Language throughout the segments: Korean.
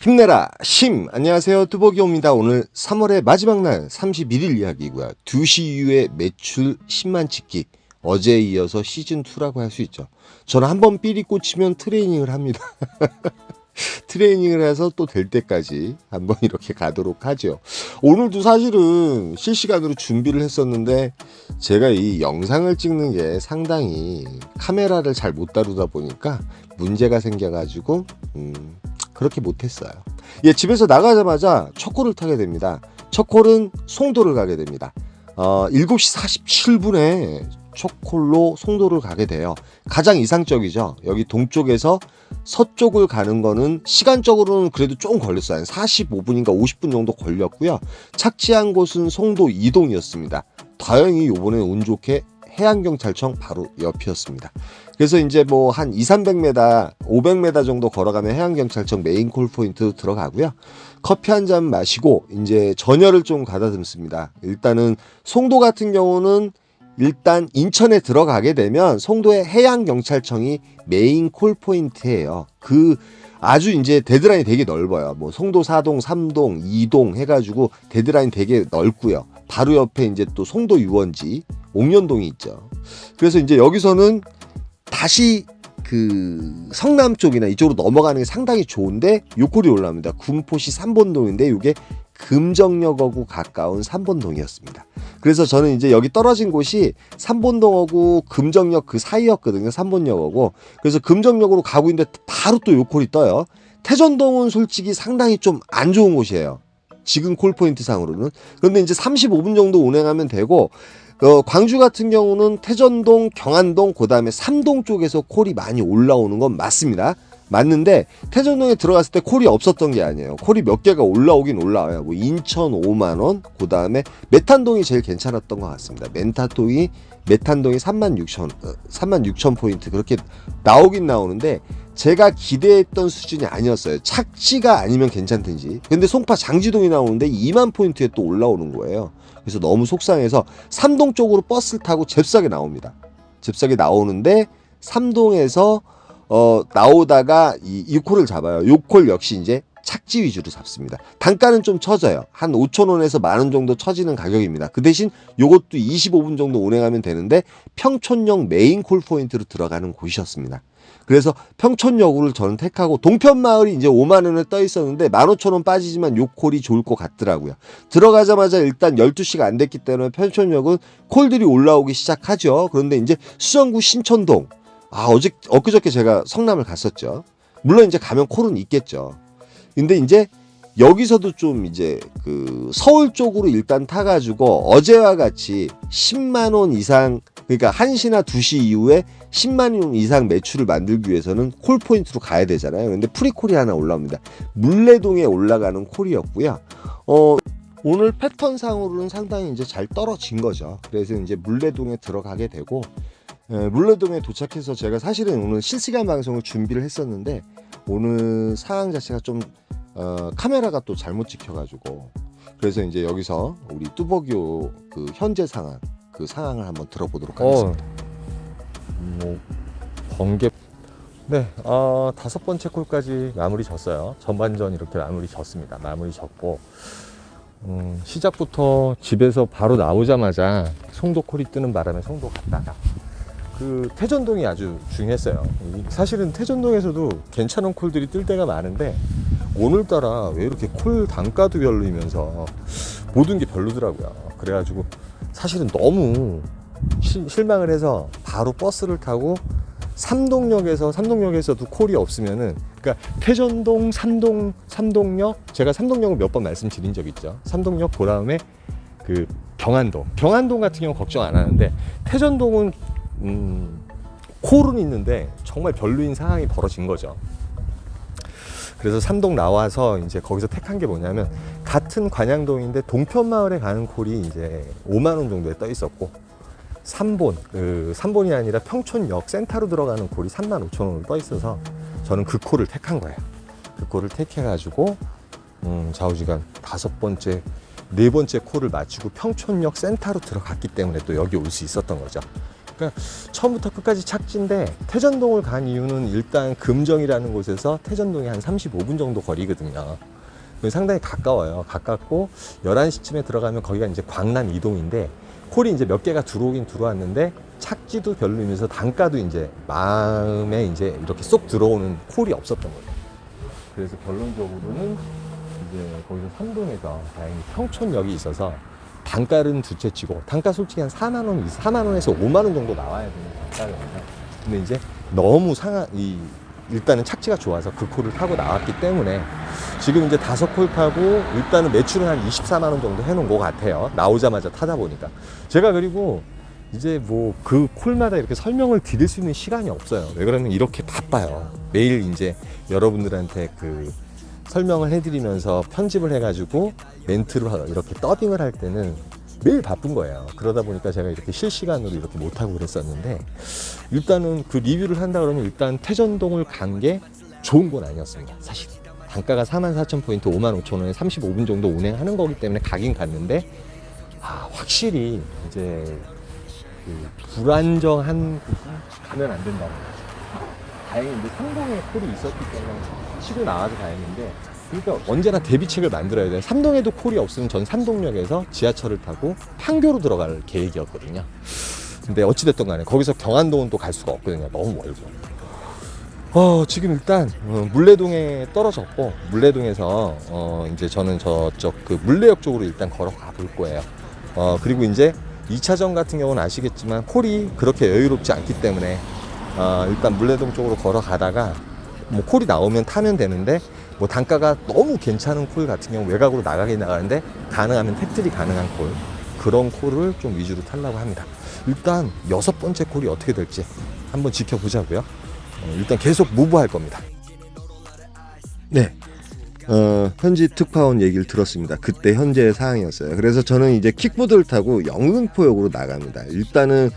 힘내라 심. 안녕하세요, 뚜벅이옵니다. 오늘 3월의 마지막 날 31일 이야기고요. 2시 이후에 매출 10만 찍기, 어제에 이어서 시즌2라고 할 수 있죠. 저는 한번 삘이 꽂히면 트레이닝을 합니다. 트레이닝을 해서 또 될 때까지 한번 이렇게 가도록 하죠. 오늘도 사실은 실시간으로 준비를 했었는데 제가 이 영상을 찍는 게 상당히 카메라를 잘 못 다루다 보니까 문제가 생겨가지고 그렇게 못했어요. 예, 집에서 나가자마자 첫 콜을 타게 됩니다. 첫 콜은 송도를 가게 됩니다. 7시 47분에 첫 콜로 송도를 가게 돼요. 가장 이상적이죠. 여기 동쪽에서 서쪽을 가는 거는 시간적으로는 그래도 좀 걸렸어요. 한 45분인가 50분 정도 걸렸고요. 착지한 곳은 송도 이동이었습니다. 다행히 요번에 운 좋게 해양경찰청 바로 옆이었습니다. 그래서 이제 뭐 한 200-300m, 500m 정도 걸어가면 해양경찰청 메인 콜포인트 들어가고요. 커피 한 잔 마시고 이제 전열을 좀 가다듬습니다. 일단은 송도 같은 경우는 일단 인천에 들어가게 되면 송도의 해양경찰청이 메인 콜포인트예요. 그 아주 이제 데드라인이 되게 넓어요. 뭐 송도 4동, 3동, 2동 해가지고 데드라인 되게 넓고요. 바로 옆에 이제 또 송도 유원지, 옥년동이 있죠. 그래서 이제 여기서는 다시 그 성남 쪽이나 이쪽으로 넘어가는 게 상당히 좋은데 요콜이 올라옵니다. 군포시 3번동인데 이게 금정역하고 가까운 3번동이었습니다. 그래서 저는 이제 여기 떨어진 곳이 3번동하고 금정역 그 사이였거든요. 3번역하고. 그래서 금정역으로 가고 있는데 바로 또 요콜이 떠요. 태전동은 솔직히 상당히 좀 안 좋은 곳이에요. 지금 콜포인트 상으로는. 그런데 이제 35분 정도 운행하면 되고, 광주 같은 경우는 태전동, 경안동, 그 다음에 삼동 쪽에서 콜이 많이 올라오는 건 맞습니다. 맞는데 태전동에 들어갔을 때 콜이 없었던 게 아니에요. 콜이 몇 개가 올라오긴 올라와요. 뭐 인천 5만원, 그 다음에 메탄동이 제일 괜찮았던 것 같습니다. 메탄동이 36,000 포인트 그렇게 나오긴 나오는데 제가 기대했던 수준이 아니었어요. 착지가 아니면 괜찮든지. 근데 송파 장지동이 나오는데 2만 포인트에 또 올라오는 거예요. 그래서 너무 속상해서 삼동 쪽으로 버스를 타고 잽싸게 나옵니다. 잽싸게 나오는데 삼동에서 나오다가 이 콜을 잡아요. 요 콜 역시 이제 착지 위주로 잡습니다. 단가는 좀 처져요. 한 5,000원에서 10,000원 정도 처지는 가격입니다. 그 대신 요것도 25분 정도 운행하면 되는데 평촌역 메인 콜 포인트로 들어가는 곳이었습니다. 그래서 평촌역을 저는 택하고 동편마을이 이제 5만원에 떠 있었는데 15,000원 빠지지만 요 콜이 좋을 것 같더라고요. 들어가자마자 일단 12시가 안 됐기 때문에 평촌역은 콜들이 올라오기 시작하죠. 그런데 이제 수성구 신천동, 엊그저께 제가 성남을 갔었죠. 물론 이제 가면 콜은 있겠죠. 근데 이제 여기서도 좀 이제 그 서울 쪽으로 일단 타가지고 어제와 같이 10만원 이상, 그러니까 1시나 2시 이후에 10만원 이상 매출을 만들기 위해서는 콜포인트로 가야 되잖아요. 근데 프리콜이 하나 올라옵니다. 물레동에 올라가는 콜이었고요. 오늘 패턴상으로는 상당히 이제 잘 떨어진 거죠. 그래서 이제 물레동에 들어가게 되고, 물레동에 도착해서 제가 사실은 오늘 실시간 방송을 준비를 했었는데 오늘 상황 자체가 좀 카메라가 또 잘못 찍혀가지고, 그래서 이제 여기서 우리 뚜벅이오 그 현재 상황, 그 상황을 한번 들어보도록 하겠습니다. 뭐 번개. 네, 5번째 콜까지 마무리 졌어요. 전반전 이렇게 마무리 졌습니다. 마무리 졌고, 시작부터 집에서 바로 나오자마자 송도 콜이 뜨는 바람에 송도 갔다가 그 태전동이 아주 중요했어요. 사실은 태전동에서도 괜찮은 콜들이 뜰 때가 많은데 오늘따라 왜 이렇게 콜 단가도 별로이면서 모든 게 별로더라고요. 그래가지고 사실은 너무 실망을 해서 바로 버스를 타고 삼동역에서도 콜이 없으면은, 그러니까 태전동, 삼동역, 제가 삼동역을 몇 번 말씀드린 적 있죠. 삼동역 그 다음에 그 경안동 같은 경우 걱정 안 하는데 태전동은 콜은 있는데 정말 별로인 상황이 벌어진 거죠. 그래서 삼동 나와서 이제 거기서 택한 게 뭐냐면, 같은 관양동인데 동편마을에 가는 콜이 이제 5만원 정도에 떠 있었고, 삼본이 아니라 평촌역 센터로 들어가는 콜이 35,000원으로 떠 있어서 저는 그 콜을 택한 거예요. 그 콜을 택해가지고 좌우지간 5번째, 4번째 콜을 마치고 평촌역 센터로 들어갔기 때문에 또 여기 올 수 있었던 거죠. 그러니까 처음부터 끝까지 착지인데 태전동을 간 이유는 일단 금정이라는 곳에서 태전동이 한 35분 정도 거리거든요. 상당히 가까워요. 가깝고 11시쯤에 들어가면 거기가 이제 광남 이동인데 콜이 이제 몇 개가 들어오긴 들어왔는데 착지도 별로이면서 단가도 이제 마음에 이제 이렇게 쏙 들어오는 콜이 없었던 거예요. 그래서 결론적으로는 이제 거기서 삼동에서 다행히 평촌역이 있어서 단가는 둘째치고 단가 솔직히 한 4만 원, 4만 원에서 5만 원 정도 나와야 되는 단가거든요. 근데 이제 너무 일단은 착지가 좋아서 그 콜을 타고 나왔기 때문에 지금 이제 5콜 타고 일단은 매출은 한 24만 원 정도 해놓은 것 같아요. 나오자마자 타다 보니까. 제가 그리고 이제 뭐 그 콜마다 이렇게 설명을 드릴 수 있는 시간이 없어요. 왜 그러면 이렇게 바빠요. 매일 이제 여러분들한테 그 설명을 해드리면서 편집을 해가지고 멘트를 이렇게 더빙을 할 때는 매일 바쁜 거예요. 그러다 보니까 제가 이렇게 실시간으로 이렇게 못하고 그랬었는데 일단은 그 리뷰를 한다 그러면 일단 태전동을 간 게 좋은 건 아니었습니다. 사실 단가가 44,000포인트 55,000원에 35분 정도 운행하는 거기 때문에 가긴 갔는데 확실히 이제 그 불안정한 가면 안 된다. 다행히 이제 삼동에 콜이 있었기 때문에 치고 나와서 다행인데 그러니까 언제나 대비책을 만들어야 돼요. 삼동에도 콜이 없으면 전 삼동역에서 지하철을 타고 판교로 들어갈 계획이었거든요. 근데 어찌됐든 간에 거기서 경안동은 또 갈 수가 없거든요. 너무 멀고. 지금 일단 물레동에 떨어졌고 물레동에서 이제 저는 저쪽 그 물레역 쪽으로 일단 걸어가 볼 거예요. 그리고 이제 2차전 같은 경우는 아시겠지만 콜이 그렇게 여유롭지 않기 때문에 일단 물레동 쪽으로 걸어가다가 뭐 콜이 나오면 타면 되는데 뭐 단가가 너무 괜찮은 콜 같은 경우 외곽으로 나가긴 나가는데 가능하면 택트리 가능한 콜 그런 콜을 좀 위주로 타려고 합니다. 일단 6번째 콜이 어떻게 될지 한번 지켜보자고요. 일단 계속 무브할 겁니다. 네. 현지 특파원 얘기를 들었습니다. 그때 현재의 상황이었어요. 그래서 저는 이제 킥보드를 타고 영등포역으로 나갑니다. 일단은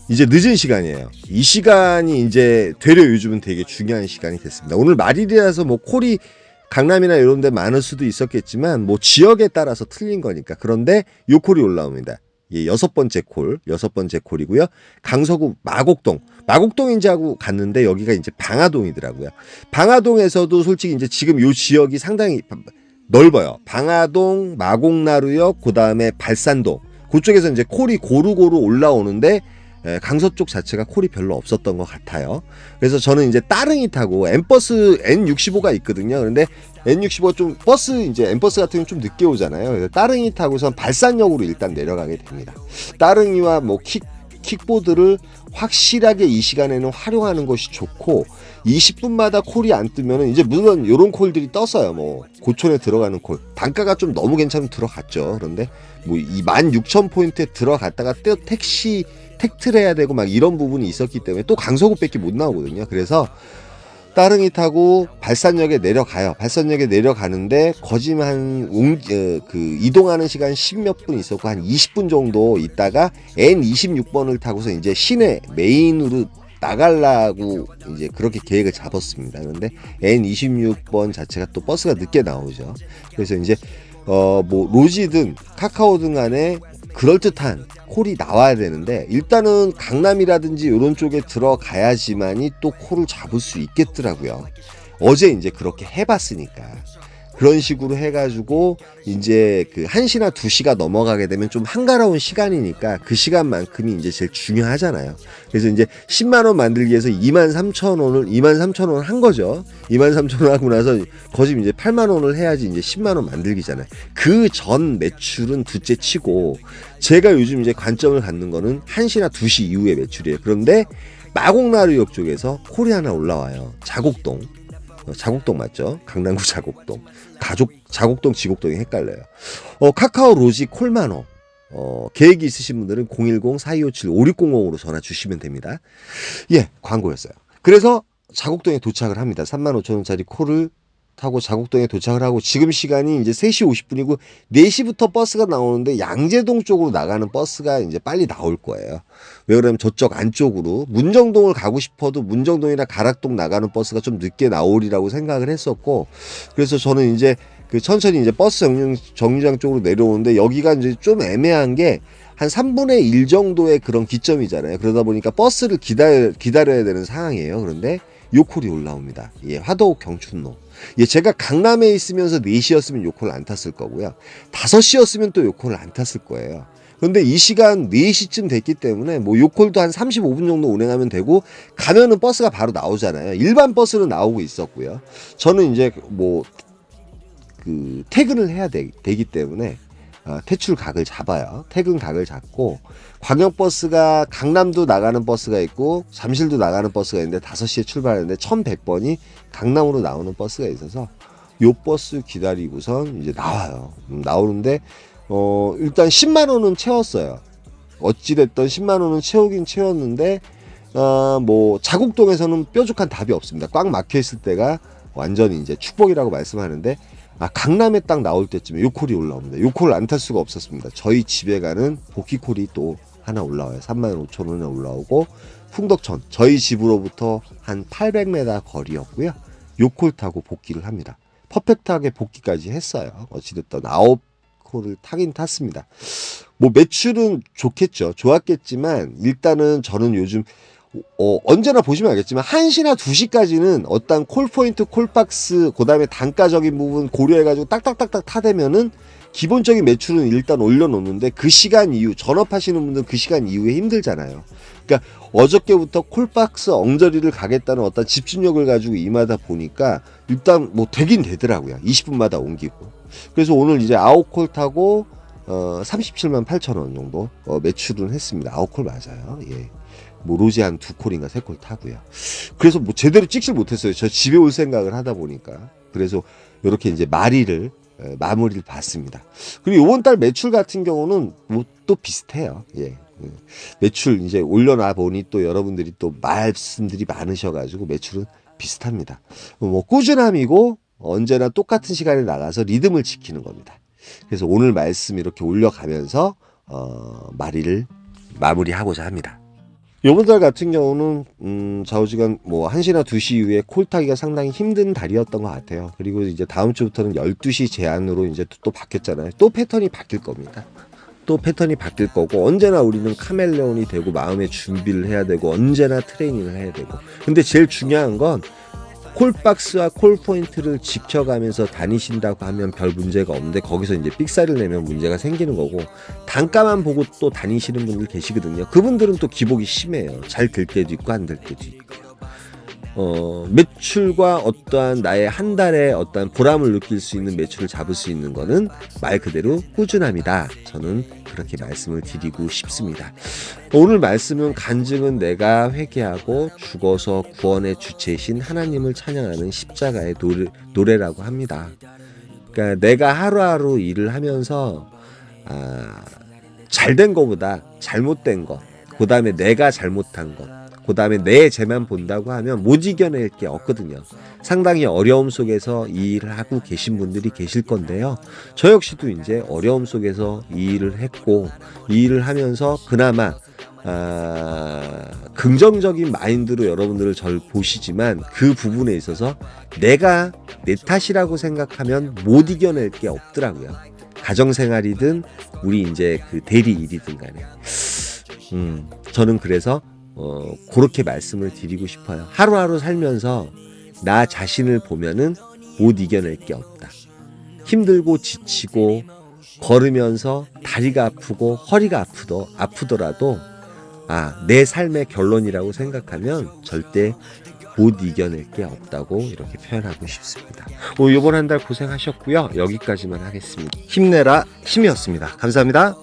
이제 늦은 시간이에요. 이 시간이 이제 되려 요즘은 되게 중요한 시간이 됐습니다. 오늘 말일이라서 뭐 콜이 강남이나 이런 데 많을 수도 있었겠지만 뭐 지역에 따라서 틀린 거니까. 그런데 요 콜이 올라옵니다. 예, 6번째 콜이고요. 강서구 마곡동인지 하고 갔는데 여기가 이제 방화동이더라고요. 방화동에서도 솔직히 이제 지금 요 지역이 상당히 넓어요. 방화동, 마곡나루역, 그 다음에 발산동. 그쪽에서 이제 콜이 고루고루 올라오는데 강서 쪽 자체가 콜이 별로 없었던 것 같아요. 그래서 저는 이제 따릉이 타고 N버스 N65가 있거든요. 그런데 N65가 좀 버스 이제 N버스 같은 경우는 좀 늦게 오잖아요. 그래서 따릉이 타고선 발산역으로 일단 내려가게 됩니다. 따릉이와 뭐 킥보드를 확실하게 이 시간에는 활용하는 것이 좋고 20분마다 콜이 안 뜨면은 이제 물론 이런 콜들이 떴어요. 뭐 고촌에 들어가는 콜 단가가 좀 너무 괜찮으면 들어갔죠. 그런데 뭐 이 16,000포인트에 들어갔다가 또 택트를 해야 되고 막 이런 부분이 있었기 때문에 또 강서구밖에 못 나오거든요. 그래서 따릉이 타고 발산역에 내려가요. 발산역에 내려가는데 거짓말 그 이동하는 시간 10몇 분 있었고 한 20분 정도 있다가 N26번을 타고서 이제 시내 메인으로 나가려고 이제 그렇게 계획을 잡았습니다. 그런데 N26번 자체가 또 버스가 늦게 나오죠. 그래서 이제 뭐 로지든 카카오든 간에 그럴듯한 콜이 나와야 되는데 일단은 강남이라든지 이런 쪽에 들어가야지만이 또 콜을 잡을 수 있겠더라고요. 어제 이제 그렇게 해봤으니까. 그런 식으로 해가지고 이제 그 1시나 2시가 넘어가게 되면 좀 한가로운 시간이니까 그 시간만큼이 이제 제일 중요하잖아요. 그래서 이제 10만원 만들기 위해서 23,000원을 한 거죠. 23,000원 하고 나서 거짓 이제 8만원을 해야지 이제 10만원 만들기잖아요. 그 전 매출은 둘째 치고 제가 요즘 이제 관점을 갖는 거는 1시나 2시 이후의 매출이에요. 그런데 마곡나루역 쪽에서 콜이 하나 올라와요. 자곡동 맞죠? 강남구 자곡동. 자곡동, 지곡동이 헷갈려요. 카카오 로지 콜만호. 계획이 있으신 분들은 010-4257-5600으로 전화 주시면 됩니다. 예, 광고였어요. 그래서 자곡동에 도착을 합니다. 35,000원짜리 콜을 타고 자곡동에 도착을 하고 지금 시간이 이제 3시 50분이고 4시부터 버스가 나오는데 양재동 쪽으로 나가는 버스가 이제 빨리 나올 거예요. 왜 그러면 저쪽 안쪽으로 문정동을 가고 싶어도 문정동이나 가락동 나가는 버스가 좀 늦게 나오리라고 생각을 했었고 그래서 저는 이제 그 천천히 이제 버스 정류장 쪽으로 내려오는데 여기가 이제 좀 애매한 게 한 3분의 1 정도의 그런 기점이잖아요. 그러다 보니까 버스를 기다려야 되는 상황이에요. 그런데 요콜이 올라옵니다. 예, 화도 경춘로. 예, 제가 강남에 있으면서 4시였으면 요콜을 안 탔을 거고요. 5시였으면 또 요콜을 안 탔을 거예요. 그런데 이 시간 4시쯤 됐기 때문에 뭐 요콜도 한 35분 정도 운행하면 되고 가면은 버스가 바로 나오잖아요. 일반 버스는 나오고 있었고요. 저는 이제 뭐 그 퇴근을 해야 되기 때문에 퇴출 각을 잡아요. 퇴근 각을 잡고 광역버스가 강남도 나가는 버스가 있고 잠실도 나가는 버스가 있는데 5시에 출발하는데 1100번이 강남으로 나오는 버스가 있어서 요 버스 기다리고선 이제 나와요. 나오는데 일단 10만 원은 채웠어요. 어찌됐든 10만 원은 채우긴 채웠는데 뭐 자곡동에서는 뾰족한 답이 없습니다. 꽉 막혀 있을 때가 완전히 이제 축복이라고 말씀하는데 강남에 딱 나올 때쯤에 요콜이 올라옵니다. 요콜을 안 탈 수가 없었습니다. 저희 집에 가는 복귀콜이 또 하나 올라와요. 35,000원에 올라오고 풍덕천 저희 집으로부터 한 800m 거리였고요. 요콜 타고 복귀를 합니다. 퍼펙트하게 복귀까지 했어요. 어찌됐든 9콜을 타긴 탔습니다. 뭐 매출은 좋겠죠. 좋았겠지만 일단은 저는 요즘 언제나 보시면 알겠지만 1시나 2시까지는 어떤 콜포인트, 콜박스, 그 다음에 단가적인 부분 고려해가지고 딱딱딱딱 타대면은 기본적인 매출은 일단 올려놓는데 그 시간 이후, 전업하시는 분들은 그 시간 이후에 힘들잖아요. 그러니까 어저께부터 콜박스 엉저리를 가겠다는 어떤 집중력을 가지고 임하다 보니까 일단 뭐 되긴 되더라고요. 20분마다 옮기고. 그래서 오늘 이제 9콜 타고 37만 8천 원 정도 매출은 했습니다. 9콜 맞아요. 예. 뭐 로제 한 2콜인가 3콜 타고요. 그래서 뭐 제대로 찍질 못했어요. 저 집에 올 생각을 하다 보니까. 그래서 이렇게 이제 마무리를 봤습니다. 그리고 이번 달 매출 같은 경우는 뭐 또 비슷해요. 예. 매출 이제 올려놔 보니 또 여러분들이 또 말씀들이 많으셔가지고 매출은 비슷합니다. 뭐 꾸준함이고 언제나 똑같은 시간에 나가서 리듬을 지키는 겁니다. 그래서 오늘 말씀 이렇게 올려가면서 마무리하고자 합니다. 이번 달 같은 경우는 좌우지간 뭐 1시나 2시 이후에 콜 타기가 상당히 힘든 달이었던 것 같아요. 그리고 이제 다음 주부터는 12시 제한으로 이제 또 바뀌었잖아요. 또 패턴이 바뀔 겁니다. 또 패턴이 바뀔 거고 언제나 우리는 카멜레온이 되고 마음의 준비를 해야 되고 언제나 트레이닝을 해야 되고 근데 제일 중요한 건 콜박스와 콜포인트를 지켜가면서 다니신다고 하면 별 문제가 없는데 거기서 이제 삑사리를 내면 문제가 생기는 거고 단가만 보고 또 다니시는 분들 계시거든요. 그분들은 또 기복이 심해요. 잘 될 때도 있고 안 될 때도 있고. 매출과 어떠한 나의 한 달에 어떠한 보람을 느낄 수 있는 매출을 잡을 수 있는 거는 말 그대로 꾸준함이다. 저는 그렇게 말씀을 드리고 싶습니다. 오늘 말씀은 간증은 내가 회개하고 죽어서 구원의 주체이신 하나님을 찬양하는 십자가의 노래라고 합니다. 그러니까 내가 하루하루 일을 하면서 잘된 것보다 잘못된 것, 그 다음에 내가 잘못한 것, 그 다음에 내 죄만 본다고 하면 못 이겨낼 게 없거든요. 상당히 어려움 속에서 이 일을 하고 계신 분들이 계실 건데요. 저 역시도 이제 어려움 속에서 이 일을 했고 이 일을 하면서 그나마 긍정적인 마인드로 여러분들을 절 보시지만 그 부분에 있어서 내가 내 탓이라고 생각하면 못 이겨낼 게 없더라고요. 가정생활이든 우리 이제 그 대리 일이든 간에 저는 그래서 그렇게 말씀을 드리고 싶어요. 하루하루 살면서 나 자신을 보면은 못 이겨낼 게 없다. 힘들고 지치고 걸으면서 다리가 아프고 허리가 아프더라도 내 삶의 결론이라고 생각하면 절대 못 이겨낼 게 없다고 이렇게 표현하고 싶습니다. 이번 한 달 고생하셨고요. 여기까지만 하겠습니다. 힘내라 힘이었습니다. 감사합니다.